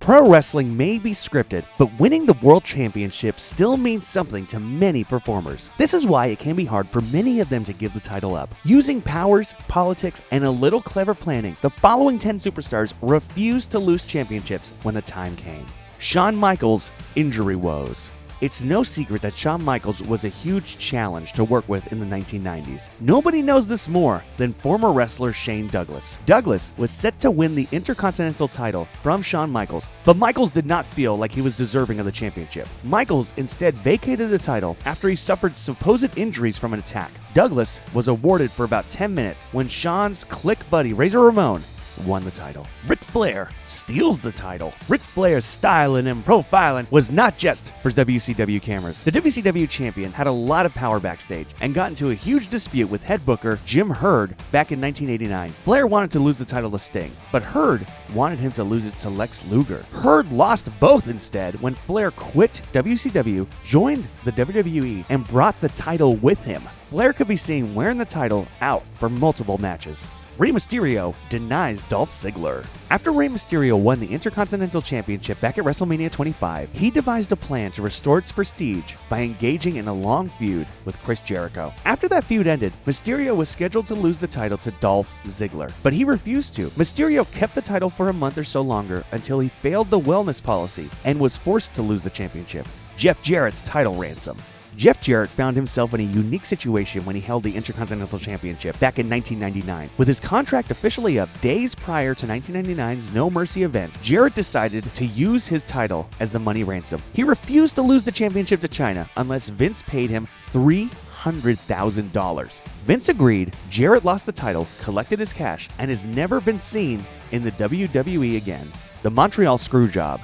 Pro wrestling may be scripted, but winning the World Championship still means something to many performers. This is why it can be hard for many of them to give the title up. Using powers, politics, and a little clever planning, the following 10 superstars refused to lose championships when the time came. Shawn Michaels' injury woes. It's no secret that Shawn Michaels was a huge challenge to work with in the 1990s. Nobody knows this more than former wrestler Shane Douglas. Douglas was set to win the Intercontinental title from Shawn Michaels, but Michaels did not feel like he was deserving of the championship. Michaels instead vacated the title after he suffered supposed injuries from an attack. Douglas was awarded for about 10 minutes when Shawn's clique buddy Razor Ramon won the title. Ric Flair steals the title. Ric Flair's styling and profiling was not just for WCW cameras. The WCW champion had a lot of power backstage and got into a huge dispute with head booker Jim Herd back in 1989. Flair wanted to lose the title to Sting, but Herd wanted him to lose it to Lex Luger. Herd lost both instead when Flair quit WCW, joined the WWE, and brought the title with him. Flair could be seen wearing the title out for multiple matches. Rey Mysterio denies Dolph Ziggler. After Rey Mysterio won the Intercontinental Championship back at WrestleMania 25, he devised a plan to restore its prestige by engaging in a long feud with Chris Jericho. After that feud ended, Mysterio was scheduled to lose the title to Dolph Ziggler, but he refused to. Mysterio kept the title for a month or so longer until he failed the wellness policy and was forced to lose the championship. Jeff Jarrett's title ransom. Jeff Jarrett found himself in a unique situation when he held the Intercontinental Championship back in 1999. With his contract officially up days prior to 1999's No Mercy event, Jarrett decided to use his title as the money ransom. He refused to lose the championship to Chyna unless Vince paid him $300,000. Vince agreed, Jarrett lost the title, collected his cash, and has never been seen in the WWE again. The Montreal Screwjob.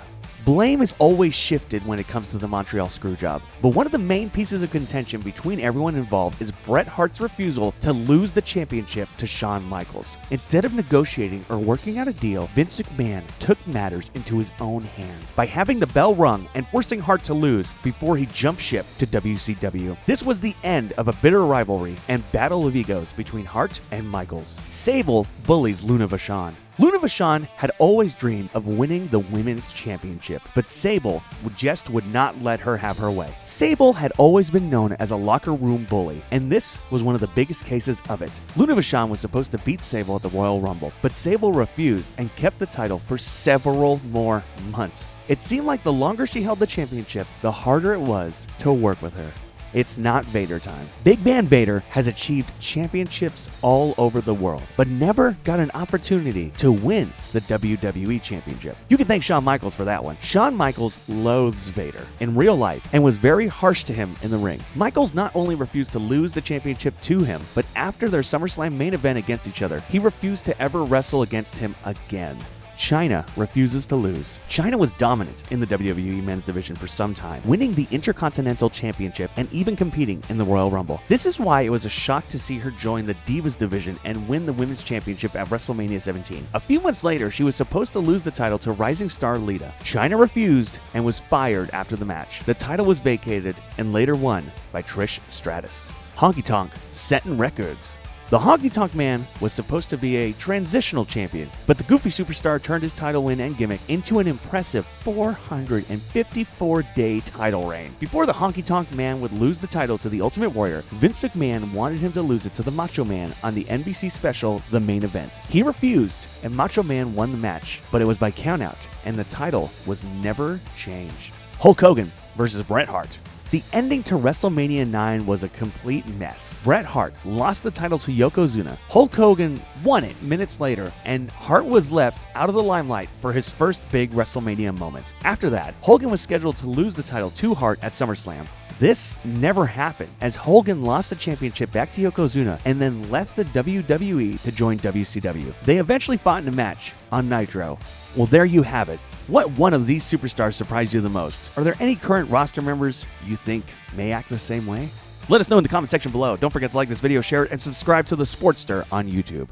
Blame is always shifted when it comes to the Montreal Screwjob, but one of the main pieces of contention between everyone involved is Bret Hart's refusal to lose the championship to Shawn Michaels. Instead of negotiating or working out a deal, Vince McMahon took matters into his own hands by having the bell rung and forcing Hart to lose before he jumped ship to WCW. This was the end of a bitter rivalry and battle of egos between Hart and Michaels. Sable bullies Luna Vachon. Luna Vachon had always dreamed of winning the women's championship, but Sable just would not let her have her way. Sable had always been known as a locker room bully, and this was one of the biggest cases of it. Luna Vachon was supposed to beat Sable at the Royal Rumble, but Sable refused and kept the title for several more months. It seemed like the longer she held the championship, the harder it was to work with her. It's not Vader time. Big Man Vader has achieved championships all over the world, but never got an opportunity to win the WWE Championship. You can thank Shawn Michaels for that one. Shawn Michaels loathes Vader in real life and was very harsh to him in the ring. Michaels not only refused to lose the championship to him, but after their SummerSlam main event against each other, he refused to ever wrestle against him again. Chyna refuses to lose. Chyna was dominant in the WWE men's division for some time, winning the Intercontinental Championship and even competing in the Royal Rumble. This is why it was a shock to see her join the Divas division and win the Women's Championship at WrestleMania 17. A few months later, she was supposed to lose the title to rising star Lita. Chyna refused and was fired after the match. The title was vacated and later won by Trish Stratus. Honky Tonk setting records. The Honky Tonk Man was supposed to be a transitional champion, but the goofy superstar turned his title win and gimmick into an impressive 454-day title reign. Before the Honky Tonk Man would lose the title to the Ultimate Warrior, Vince McMahon wanted him to lose it to the Macho Man on the NBC special The Main Event. He refused, and Macho Man won the match, but it was by countout, and the title was never changed. Hulk Hogan versus Bret Hart. The ending to WrestleMania 9 was a complete mess. Bret Hart lost the title to Yokozuna. Hulk Hogan won it minutes later, and Hart was left out of the limelight for his first big WrestleMania moment. After that, Hogan was scheduled to lose the title to Hart at SummerSlam. This never happened, as Hogan lost the championship back to Yokozuna and then left the WWE to join WCW. They eventually fought in a match on Nitro. Well, there you have it. What one of these superstars surprised you the most? Are there any current roster members you think may act the same way? Let us know in the comment section below. Don't forget to like this video, share it, and subscribe to TheSportster on YouTube.